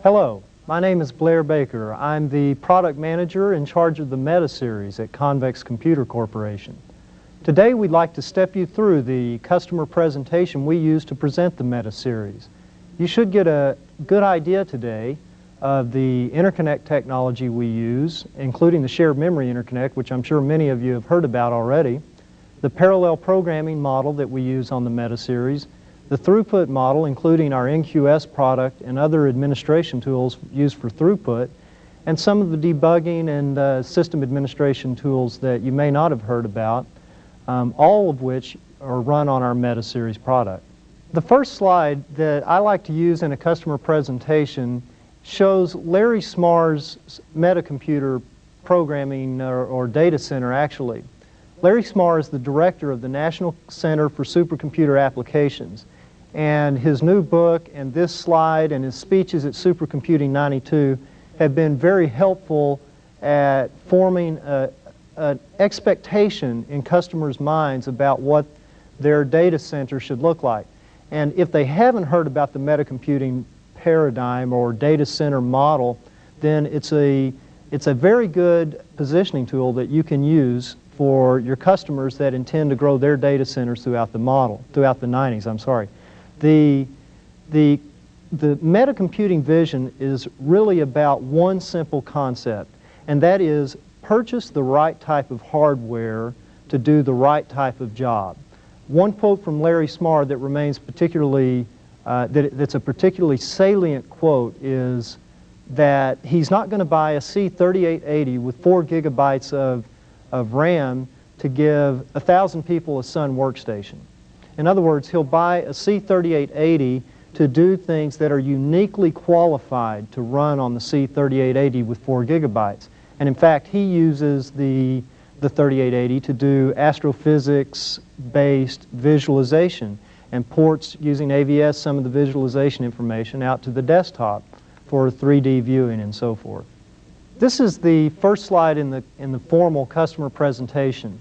Hello, my name is Blair Baker. I'm the product manager in charge of the Meta series at Convex Computer Corporation. Today we'd like to step you through the customer presentation we use to present the Meta series. You should get a good idea today of the interconnect technology we use, including the shared memory interconnect, which I'm sure many of you have heard about already, the parallel programming model that we use on the Meta series, the throughput model, including our NQS product and other administration tools used for throughput, and some of the debugging and system administration tools that you may not have heard about, all of which are run on our Meta series product. The first slide that I like to use in a customer presentation shows Larry Smarr's Meta computer programming or data center actually. Larry Smarr is the director of the National Center for Supercomputer Applications. And his new book and this slide and his speeches at Supercomputing 92 have been very helpful at forming an expectation in customers' minds about what their data center should look like. And if they haven't heard about the metacomputing paradigm or data center model, then it's a very good positioning tool that you can use for your customers that intend to grow their data centers throughout the 90s. The metacomputing vision is really about one simple concept, and that is purchase the right type of hardware to do the right type of job. One quote from Larry Smarr that remains particularly, that's a particularly salient quote is that he's not going to buy a C-3880 with 4 gigabytes of RAM to give 1,000 people a Sun workstation. In other words, he'll buy a C-3880 to do things that are uniquely qualified to run on the C-3880 with 4 gigabytes. And in fact, he uses the 3880 to do astrophysics-based visualization and ports using AVS some of the visualization information out to the desktop for 3D viewing and so forth. This is the first slide in the formal customer presentation.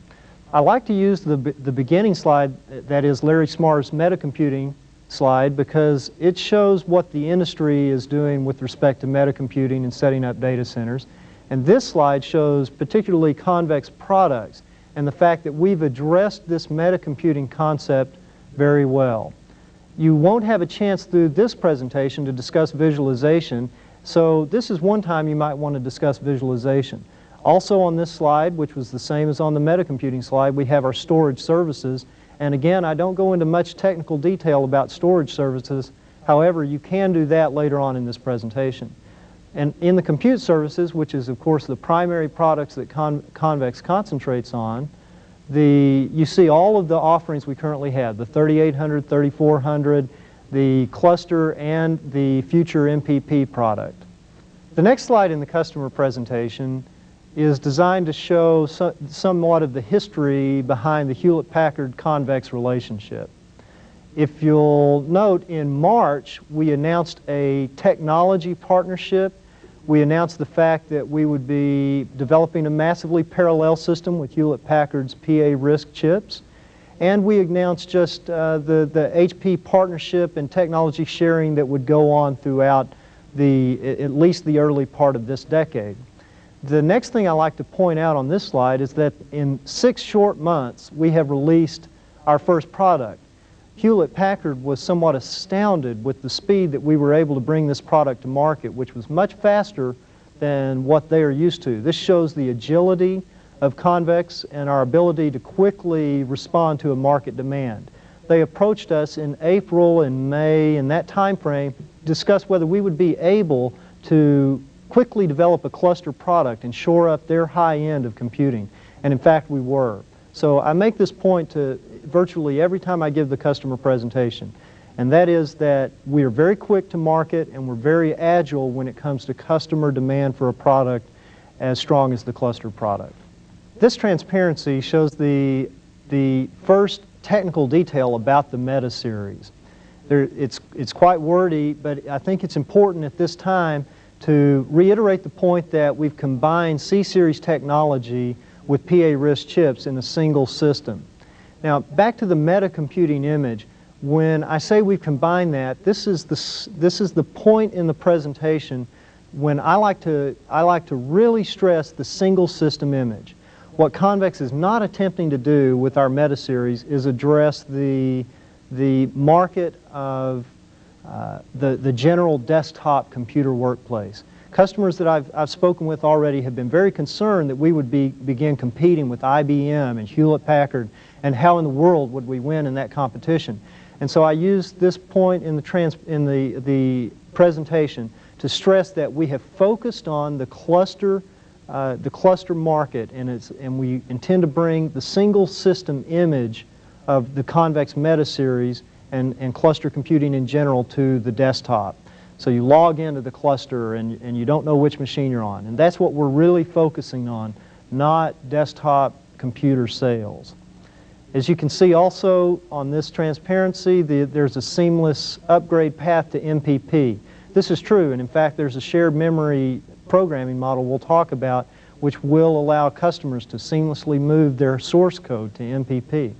I like to use the beginning slide, that is Larry Smarr's metacomputing slide, because it shows what the industry is doing with respect to metacomputing and setting up data centers. And this slide shows particularly Convex products and the fact that we've addressed this metacomputing concept very well. You won't have a chance through this presentation to discuss visualization, so this is one time you might want to discuss visualization. Also on this slide, which was the same as on the metacomputing slide, we have our storage services. And again, I don't go into much technical detail about storage services. However, you can do that later on in this presentation. And in the compute services, which is of course the primary products that Convex concentrates on, you see all of the offerings we currently have, the 3800, 3400, the cluster, and the future MPP product. The next slide in the customer presentation is designed to show somewhat of the history behind the Hewlett-Packard Convex relationship. If you'll note, in March we announced a technology partnership. We announced the fact that we would be developing a massively parallel system with Hewlett-Packard's PA-RISC chips. And we announced just the HP partnership and technology sharing that would go on throughout at least the early part of this decade. The next thing I like to point out on this slide is that in 6 short months we have released our first product. Hewlett-Packard was somewhat astounded with the speed that we were able to bring this product to market, which was much faster than what they are used to. This shows the agility of Convex and our ability to quickly respond to a market demand. They approached us in April and May, in that time frame, discussed whether we would be able to quickly develop a cluster product and shore up their high end of computing. And in fact, we were. So I make this point to virtually every time I give the customer presentation, and that is that we are very quick to market and we're very agile when it comes to customer demand for a product as strong as the cluster product. This transparency shows the first technical detail about the Meta series. It's quite wordy, but I think it's important at this time to reiterate the point that we've combined C-Series technology with PA-RISC chips in a single system. Now, back to the metacomputing image, When I say we've combined that, this is the point in the presentation when I like to really stress the single system image. What Convex is not attempting to do with our Meta series is address the market of the general desktop computer workplace. Customers that I've spoken with already have been very concerned that we would begin competing with IBM and Hewlett-Packard, and how in the world would we win in that competition. And so I used this point in the presentation to stress that we have focused on the cluster market, and we intend to bring the single system image of the Convex Meta series and cluster computing in general to the desktop. So you log into the cluster and you don't know which machine you're on. And that's what we're really focusing on, not desktop computer sales. As you can see also on this transparency, there's a seamless upgrade path to MPP. This is true, and in fact there's a shared memory programming model we'll talk about which will allow customers to seamlessly move their source code to MPP.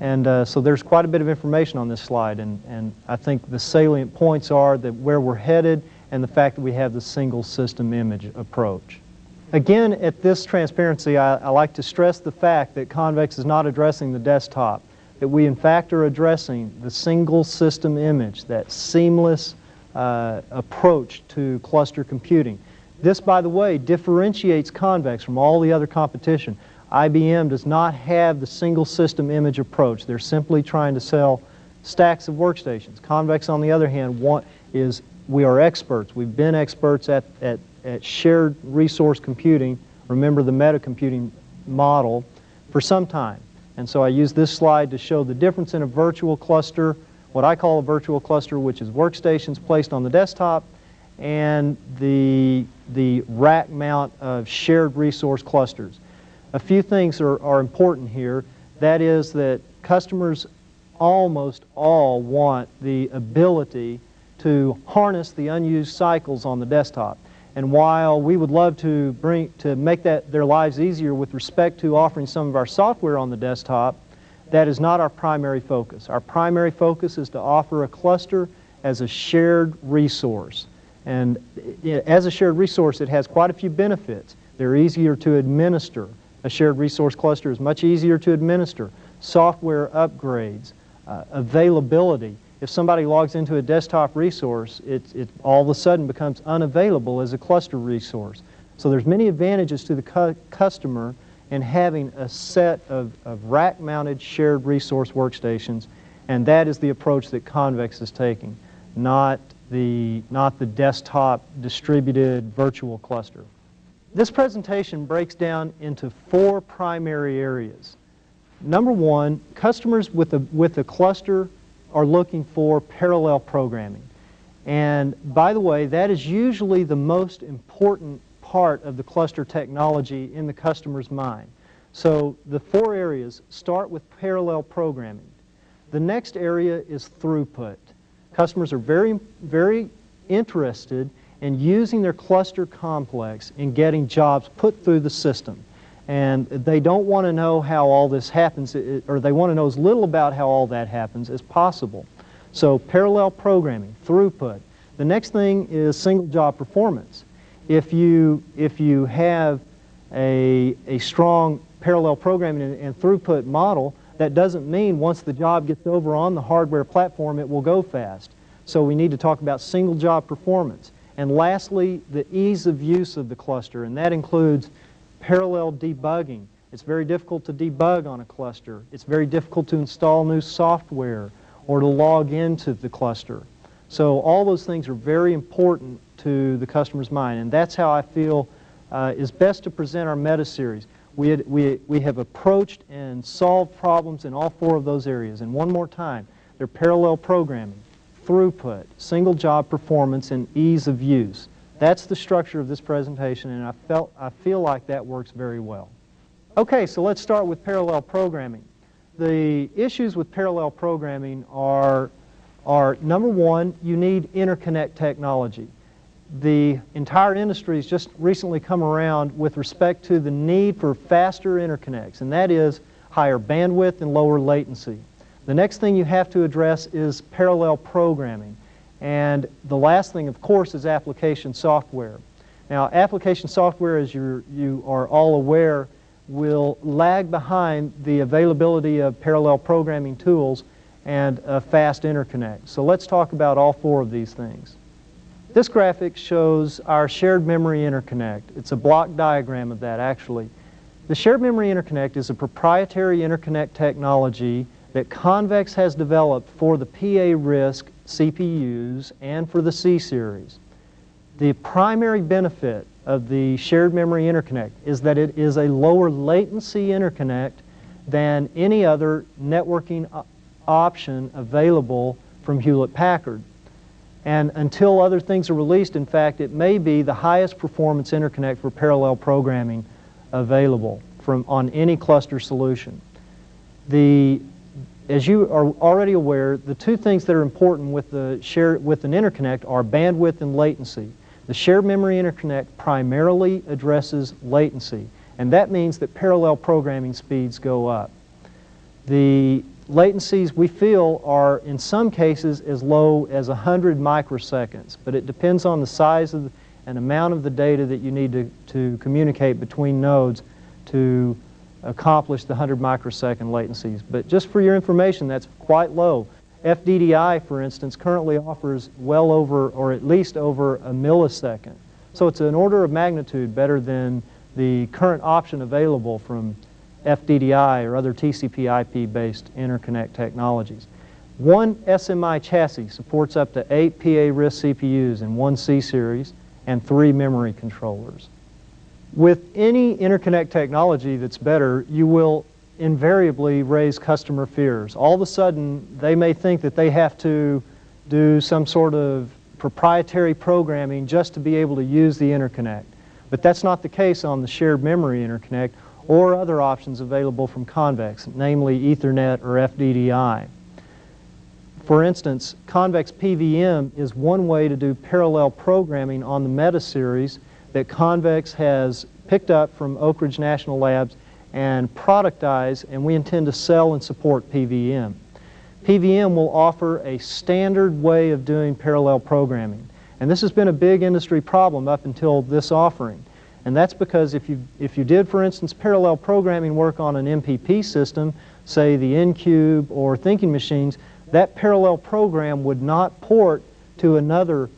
And so there's quite a bit of information on this slide, and I think the salient points are that where we're headed and the fact that we have the single system image approach. Again, at this transparency, I like to stress the fact that Convex is not addressing the desktop, that we in fact are addressing the single system image, that seamless approach to cluster computing. This, by the way, differentiates Convex from all the other competition. IBM does not have the single system image approach. They're simply trying to sell stacks of workstations. Convex, on the other hand, we are experts. We've been experts at shared resource computing, remember the meta computing model, for some time. And so I use this slide to show the difference in a virtual cluster, what I call a virtual cluster, which is workstations placed on the desktop, and the rack mount of shared resource clusters. A few things are important here. That is that customers almost all want the ability to harness the unused cycles on the desktop. And while we would love to make their lives easier with respect to offering some of our software on the desktop, that is not our primary focus. Our primary focus is to offer a cluster as a shared resource. And as a shared resource, it has quite a few benefits. They're easier to administer. A shared resource cluster is much easier to administer. Software upgrades, availability. If somebody logs into a desktop resource, it all of a sudden becomes unavailable as a cluster resource. So there's many advantages to the customer in having a set of rack-mounted shared resource workstations, and that is the approach that Convex is taking, not the desktop distributed virtual cluster. This presentation breaks down into 4 primary areas. Number 1, customers with a cluster are looking for parallel programming. And by the way, that is usually the most important part of the cluster technology in the customer's mind. So the 4 areas start with parallel programming. The next area is throughput. Customers are very, very interested in using their cluster complex in getting jobs put through the system. And they don't want to know how all this happens, or they want to know as little about how all that happens as possible. So parallel programming, throughput. The next thing is single job performance. If you have a strong parallel programming and throughput model, that doesn't mean once the job gets over on the hardware platform it will go fast. So we need to talk about single job performance. And lastly, the ease of use of the cluster, and that includes parallel debugging. It's very difficult to debug on a cluster. It's very difficult to install new software or to log into the cluster. So all those things are very important to the customer's mind, and that's how I feel is best to present our Meta series. We have approached and solved problems in all 4 of those areas. And one more time, they're parallel programming, throughput, single job performance, and ease of use. That's the structure of this presentation, and I feel like that works very well. Okay, so let's start with parallel programming. The issues with parallel programming are number 1, you need interconnect technology. The entire industry has just recently come around with respect to the need for faster interconnects, and that is higher bandwidth and lower latency. The next thing you have to address is parallel programming. And the last thing, of course, is application software. Now, application software, as you are all aware, will lag behind the availability of parallel programming tools and a fast interconnect. So let's talk about all four of these things. This graphic shows our shared memory interconnect. It's a block diagram of that, actually. The shared memory interconnect is a proprietary interconnect technology that Convex has developed for the PA-RISC CPUs and for the C-Series. The primary benefit of the shared memory interconnect is that it is a lower latency interconnect than any other networking option available from Hewlett-Packard. And until other things are released, in fact, it may be the highest performance interconnect for parallel programming available on any cluster solution. As you are already aware, the two things that are important with an interconnect are bandwidth and latency. The shared memory interconnect primarily addresses latency, and that means that parallel programming speeds go up. The latencies we feel are in some cases as low as 100 microseconds, but it depends on the size and amount of the data that you need to communicate between nodes to accomplish the 100 microsecond latencies. But just for your information, that's quite low. FDDI, for instance, currently offers well over, or at least over, a millisecond. So it's an order of magnitude better than the current option available from FDDI or other TCP/IP-based interconnect technologies. One SMI chassis supports up to 8 PA-RISC CPUs in one C-Series and 3 memory controllers. With any interconnect technology that's better, you will invariably raise customer fears. All of a sudden, they may think that they have to do some sort of proprietary programming just to be able to use the interconnect. But that's not the case on the shared memory interconnect or other options available from Convex, namely Ethernet or FDDI. For instance, Convex PVM is one way to do parallel programming on the Meta series that Convex has picked up from Oak Ridge National Labs and productize, and we intend to sell and support PVM. PVM will offer a standard way of doing parallel programming. And this has been a big industry problem up until this offering. And that's because if you did, for instance, parallel programming work on an MPP system, say the N-Cube or Thinking Machines, that parallel program would not port to another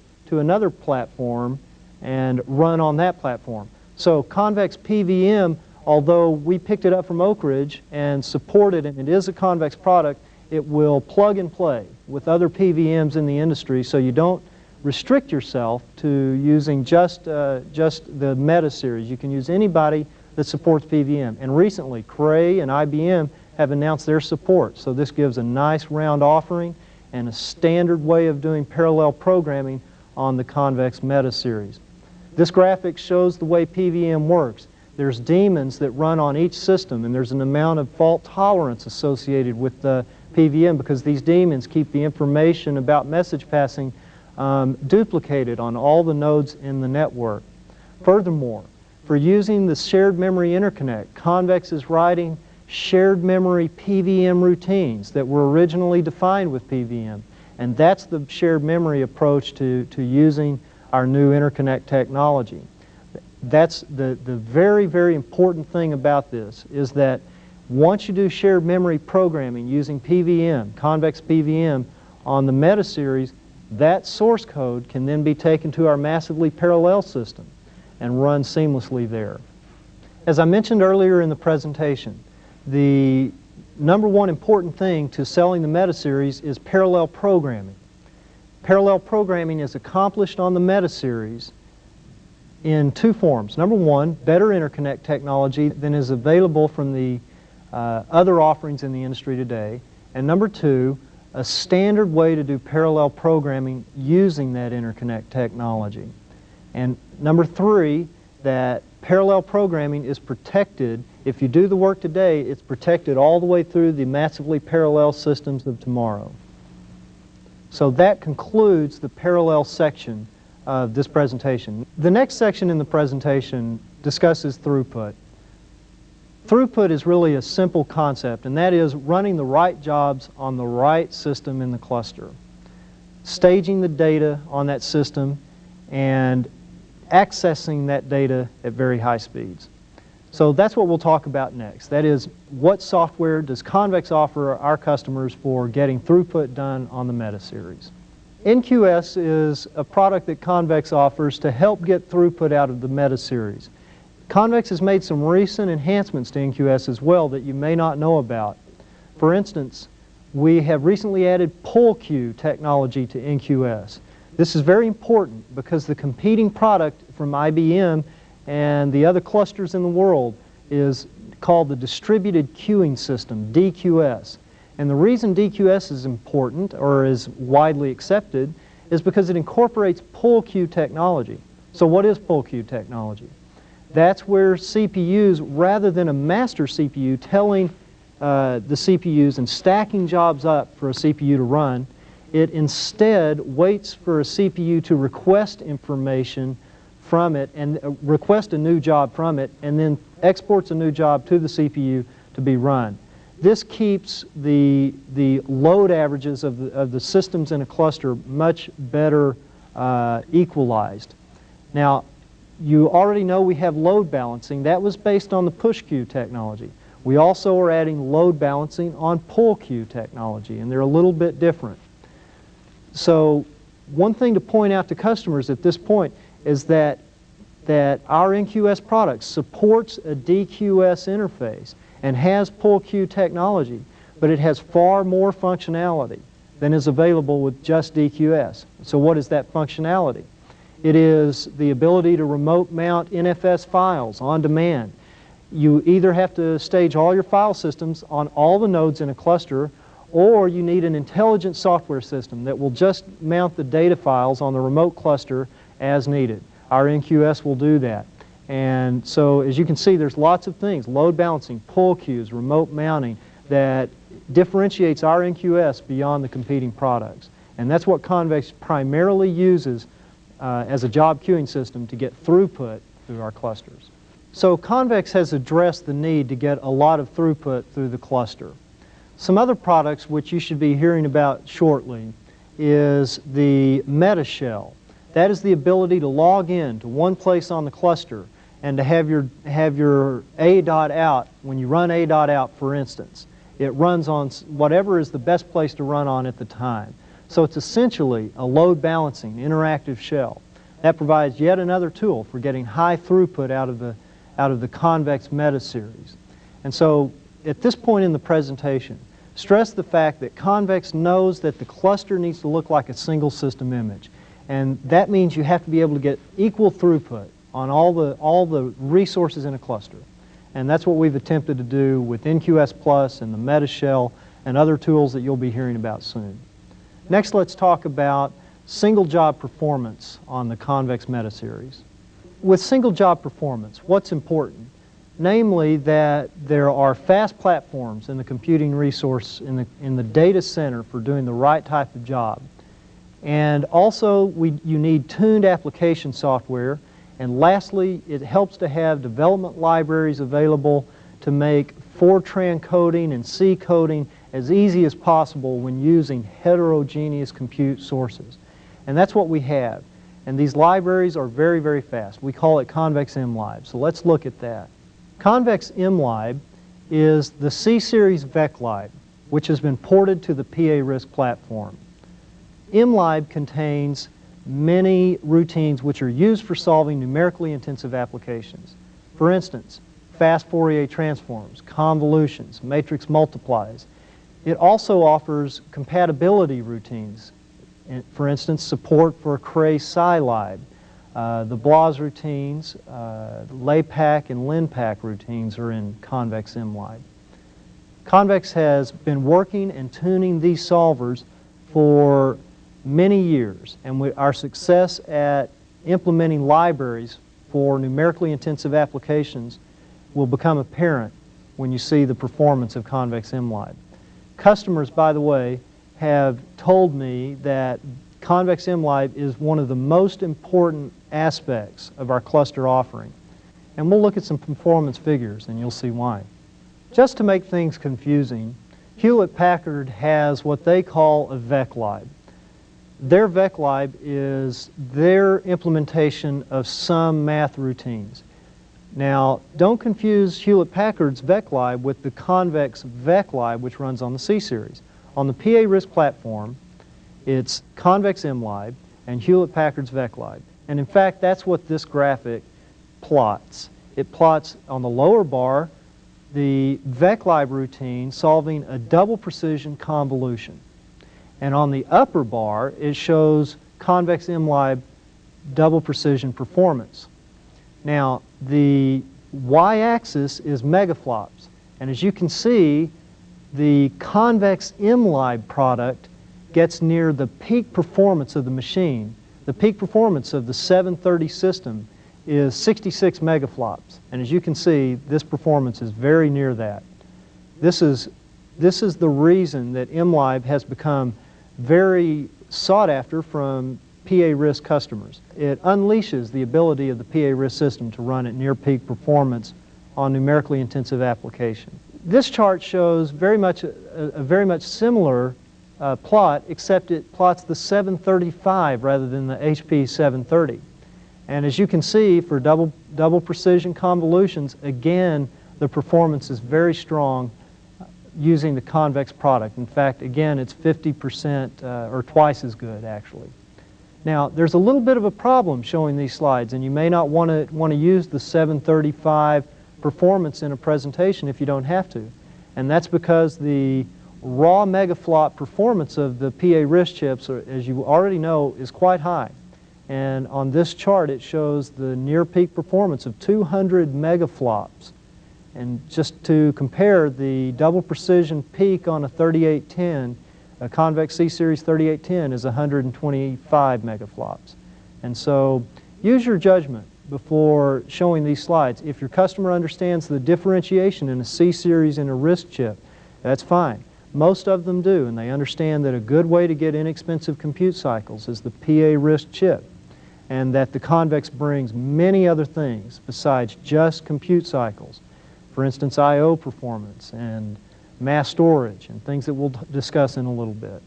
platform and run on that platform. So Convex PVM, although we picked it up from Oak Ridge and supported it, and it is a Convex product, it will plug and play with other PVMs in the industry, so you don't restrict yourself to using just the Meta series. You can use anybody that supports PVM. And recently, Cray and IBM have announced their support, so this gives a nice round offering and a standard way of doing parallel programming on the Convex Meta series. This graphic shows the way PVM works. There's daemons that run on each system, and there's an amount of fault tolerance associated with the PVM because these daemons keep the information about message passing duplicated on all the nodes in the network. Furthermore, for using the shared memory interconnect, Convex is writing shared memory PVM routines that were originally defined with PVM, and that's the shared memory approach to using our new interconnect technology. That's the very, very important thing about this is that once you do shared memory programming using PVM, Convex PVM, on the Meta series, that source code can then be taken to our massively parallel system and run seamlessly there. As I mentioned earlier in the presentation, the number one important thing to selling the Meta series is parallel programming. Parallel programming is accomplished on the Meta series in two forms. Number one, better interconnect technology than is available from the other offerings in the industry today. And number two, a standard way to do parallel programming using that interconnect technology. And number three, that parallel programming is protected. If you do the work today, it's protected all the way through the massively parallel systems of tomorrow. So that concludes the parallel section of this presentation. The next section in the presentation discusses throughput. Throughput is really a simple concept, and that is running the right jobs on the right system in the cluster, staging the data on that system, and accessing that data at very high speeds. So that's what we'll talk about next. That is, what software does Convex offer our customers for getting throughput done on the Meta series? NQS is a product that Convex offers to help get throughput out of the Meta series. Convex has made some recent enhancements to NQS as well that you may not know about. For instance, we have recently added pull queue technology to NQS. This is very important because the competing product from IBM and the other clusters in the world is called the Distributed Queuing System, DQS. And the reason DQS is important, or is widely accepted, is because it incorporates pull queue technology. So what is pull queue technology? That's where CPUs, rather than a master CPU telling the CPUs and stacking jobs up for a CPU to run, it instead waits for a CPU to request information from it and request a new job from it, and then exports a new job to the CPU to be run. This keeps the load averages of the systems in a cluster much better equalized. Now, you already know we have load balancing. That was based on the push queue technology. We also are adding load balancing on pull queue technology, and they're a little bit different. So one thing to point out to customers at this point is that our NQS product supports a DQS interface and has pull queue technology, but it has far more functionality than is available with just DQS. So what is that functionality? It is the ability to remote mount NFS files on demand. You either have to stage all your file systems on all the nodes in a cluster, or you need an intelligent software system that will just mount the data files on the remote cluster as needed. Our NQS will do that. And so, as you can see, there's lots of things, load balancing, pull queues, remote mounting, that differentiates our NQS beyond the competing products. And that's what Convex primarily uses as a job queuing system to get throughput through our clusters. So Convex has addressed the need to get a lot of throughput through the cluster. Some other products which you should be hearing about shortly is the Meta Shell. That is the ability to log in to one place on the cluster and to have your A.out, when you run A.out, for instance, it runs on whatever is the best place to run on at the time. So it's essentially a load balancing interactive shell. That provides yet another tool for getting high throughput out of the Convex Meta series. And so at this point in the presentation, stress the fact that Convex knows that the cluster needs to look like a single system image. And that means you have to be able to get equal throughput on all the resources in a cluster. And that's what we've attempted to do with NQS Plus and the Meta Shell and other tools that you'll be hearing about soon. Next, let's talk about single job performance on the Convex Meta series. With single job performance, what's important? Namely that there are fast platforms in the computing resource in the data center for doing the right type of job. And also you need tuned application software. And lastly, it helps to have development libraries available to make Fortran coding and C coding as easy as possible when using heterogeneous compute sources. And that's what we have. And these libraries are very, very fast. We call it Convex MLib. So let's look at that. Convex MLib is the C-Series VECLib, which has been ported to the PA-RISC platform. MLib contains many routines which are used for solving numerically intensive applications. For instance, fast Fourier transforms, convolutions, matrix multiplies. It also offers compatibility routines. For instance, support for Cray scilib. The BLAS routines, LAPACK and LINPACK routines are in Convex MLib. Convex has been working and tuning these solvers for many years, and our success at implementing libraries for numerically intensive applications will become apparent when you see the performance of Convex MLib. Customers, by the way, have told me that Convex MLib is one of the most important aspects of our cluster offering. And we'll look at some performance figures and you'll see why. Just to make things confusing, Hewlett-Packard has what they call a VECLIB. Their VECLIB is their implementation of some math routines. Now, don't confuse Hewlett-Packard's VECLIB with the Convex VECLIB, which runs on the C-Series. On the PA-RISC platform, it's Convex MLIB and Hewlett-Packard's VECLIB. And in fact, that's what this graphic plots. It plots on the lower bar the VECLIB routine solving a double precision convolution. And on the upper bar, it shows Convex MLIB double precision performance. Now, the y-axis is megaflops. And as you can see, the Convex MLIB product gets near the peak performance of the machine. The peak performance of the 730 system is 66 megaflops. And as you can see, this performance is very near that. This is the reason that MLIB has become very sought after from PA-RISC customers. It unleashes the ability of the PA-RISC system to run at near peak performance on numerically intensive application. This chart shows very much a very much similar plot, except it plots the 735 rather than the HP 730. And as you can see, for double precision convolutions, again, the performance is very strong using the Convex product. In fact, again, it's 50% or twice as good, actually. Now, there's a little bit of a problem showing these slides, and you may not want to use the 735 performance in a presentation if you don't have to. And that's because the raw megaflop performance of the PA-RISC chips, as you already know, is quite high. And on this chart, it shows the near peak performance of 200 megaflops. And just to compare, the double precision peak on a 3810, a Convex C-Series 3810, is 125 megaflops. And so use your judgment before showing these slides. If your customer understands the differentiation in a C-Series and a RISC chip, that's fine. Most of them do, and they understand that a good way to get inexpensive compute cycles is the PA-RISC chip, and that the Convex brings many other things besides just compute cycles. For instance, I/O performance and mass storage and things that we'll discuss in a little bit.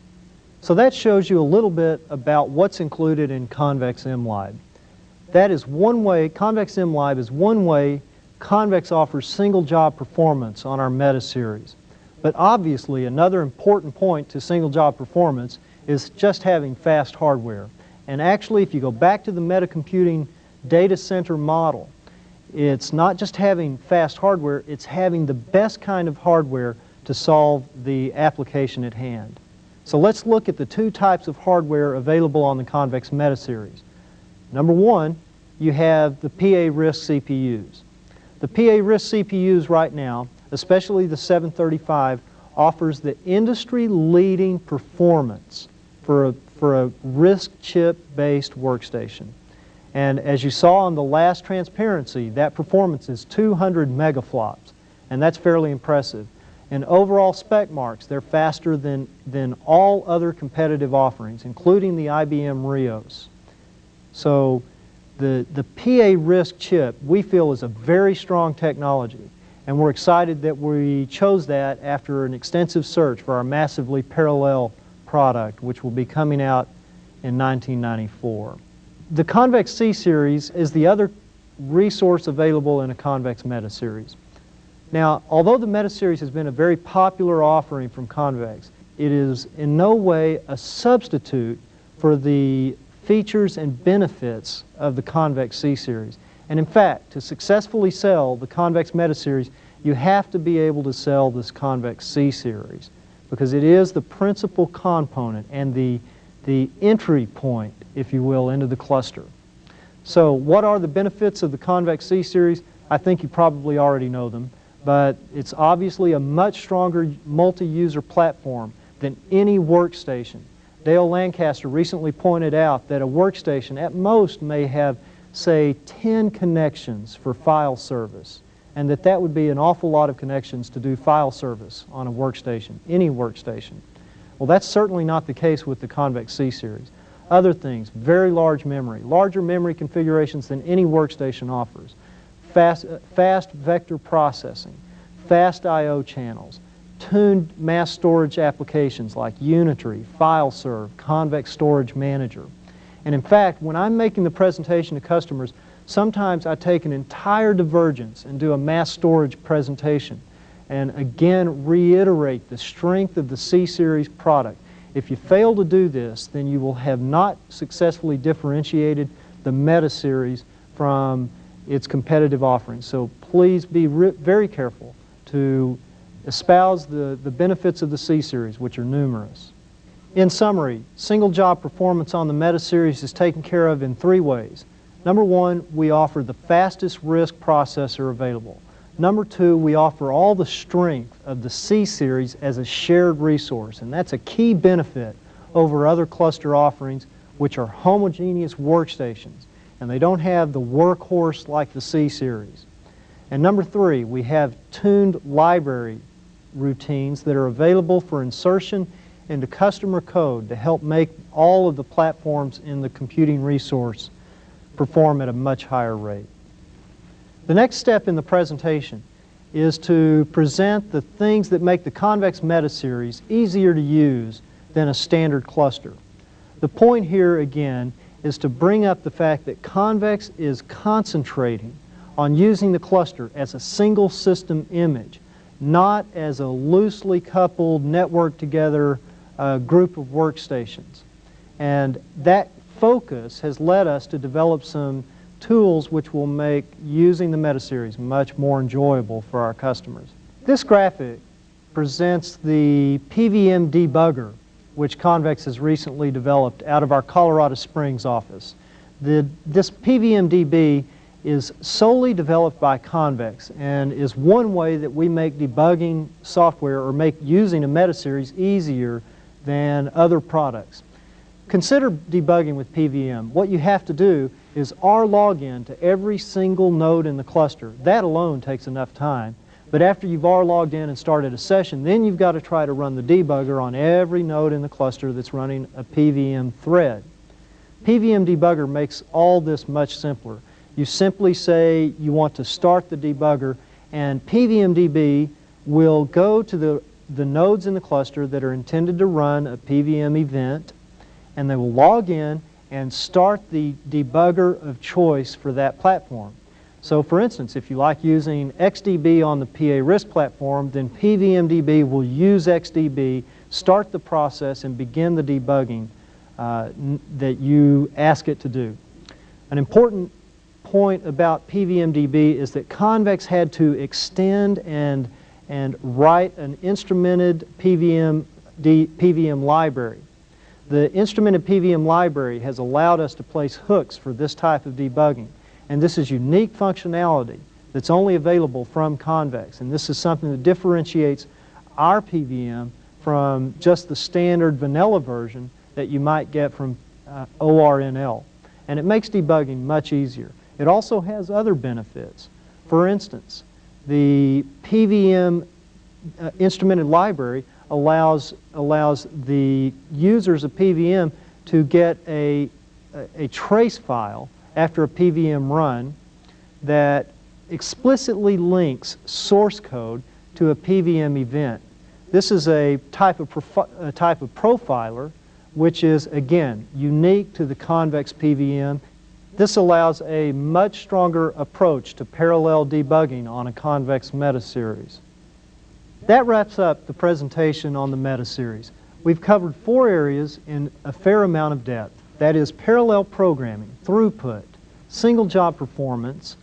So that shows you a little bit about what's included in Convex MLIB. That is one way, Convex MLIB is one way Convex offers single job performance on our Meta series. But obviously, another important point to single job performance is just having fast hardware. And actually, if you go back to the meta computing data center model, it's not just having fast hardware, it's having the best kind of hardware to solve the application at hand. So let's look at the two types of hardware available on the Convex Meta series. Number one, you have the PA-RISC CPUs. The PA-RISC CPUs right now, especially the 735, offers the industry-leading performance for a RISC chip-based workstation. And as you saw on the last transparency, that performance is 200 megaflops, and that's fairly impressive. In overall spec marks, they're faster than all other competitive offerings, including the IBM Rios. So the PA-RISC chip, we feel, is a very strong technology, and we're excited that we chose that after an extensive search for our massively parallel product, which will be coming out in 1994. The Convex C-Series is the other resource available in a Convex Meta series. Now, although the Meta series has been a very popular offering from Convex, it is in no way a substitute for the features and benefits of the Convex C-Series. And in fact, to successfully sell the Convex Meta series, you have to be able to sell this Convex C-Series, because it is the principal component and the entry point, if you will, into the cluster. So what are the benefits of the Convex C-Series? I think you probably already know them, but it's obviously a much stronger multi-user platform than any workstation. Dale Lancaster recently pointed out that a workstation at most may have, say, 10 connections for file service, and that would be an awful lot of connections to do file service on a workstation, any workstation. Well, that's certainly not the case with the Convex C-Series. Other things, very large memory, larger memory configurations than any workstation offers, fast vector processing, fast I/O channels, tuned mass storage applications like Unitary, FileServe, Convex Storage Manager. And in fact, when I'm making the presentation to customers, sometimes I take an entire divergence and do a mass storage presentation and again reiterate the strength of the C-Series product. If you fail to do this, then you will have not successfully differentiated the Meta series from its competitive offerings. So please be very careful to espouse the benefits of the C-Series, which are numerous. In summary, single job performance on the Meta series is taken care of in 3 ways. Number 1, we offer the fastest RISC processor available. Number 2, we offer all the strength of the C-Series as a shared resource, and that's a key benefit over other cluster offerings, which are homogeneous workstations, and they don't have the workhorse like the C-Series. And number 3, we have tuned library routines that are available for insertion into customer code to help make all of the platforms in the computing resource perform at a much higher rate. The next step in the presentation is to present the things that make the Convex Meta series easier to use than a standard cluster. The point here again is to bring up the fact that Convex is concentrating on using the cluster as a single system image, not as a loosely coupled, networked together group of workstations. And that focus has led us to develop some tools which will make using the Meta series much more enjoyable for our customers. This graphic presents the PVM debugger, which Convex has recently developed out of our Colorado Springs office. This PVM DB is solely developed by Convex and is one way that we make debugging software or make using a Meta series easier than other products. Consider debugging with PVM. What you have to do is login to every single node in the cluster. That alone takes enough time. But after you've logged in and started a session, then you've got to try to run the debugger on every node in the cluster that's running a PVM thread. PVM debugger makes all this much simpler. You simply say you want to start the debugger, and PVMDB will go to the nodes in the cluster that are intended to run a PVM event, and they will log in and start the debugger of choice for that platform. So for instance, if you like using XDB on the PA-RISC platform, then PVMDB will use XDB, start the process, and begin the debugging that you ask it to do. An important point about PVMDB is that Convex had to extend and write an instrumented PVM library. The instrumented PVM library has allowed us to place hooks for this type of debugging. And this is unique functionality that's only available from Convex. And this is something that differentiates our PVM from just the standard vanilla version that you might get from ORNL. And it makes debugging much easier. It also has other benefits. For instance, the PVM instrumented library allows the users of PVM to get a trace file after a PVM run that explicitly links source code to a PVM event. This is a type of profiler which is, again, unique to the Convex PVM. This allows a much stronger approach to parallel debugging on a Convex Meta series. That wraps up the presentation on the Meta series. We've covered 4 areas in a fair amount of depth. That is parallel programming, throughput, single job performance,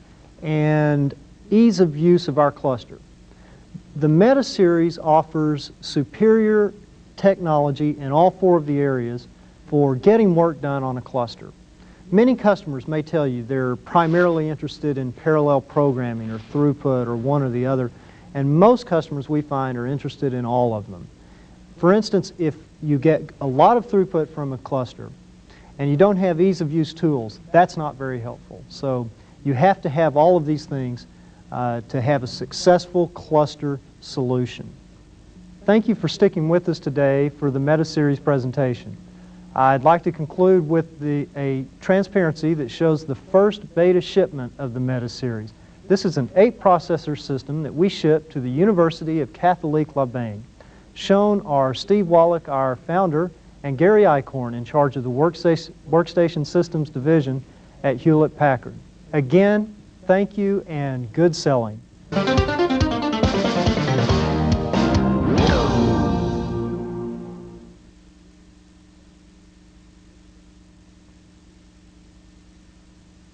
and ease of use of our cluster. The Meta series offers superior technology in all 4 of the areas for getting work done on a cluster. Many customers may tell you they're primarily interested in parallel programming or throughput or one or the other, and most customers we find are interested in all of them. For instance, if you get a lot of throughput from a cluster and you don't have ease of use tools, that's not very helpful. So you have to have all of these things to have a successful cluster solution. Thank you for sticking with us today for the Meta series presentation. I'd like to conclude with a transparency that shows the first beta shipment of the Meta series. This is an 8-processor system that we ship to the University of Catholic-Louvain. Shown are Steve Wallach, our founder, and Gary Eichhorn, in charge of the Workstation Systems Division at Hewlett-Packard. Again, thank you and good selling.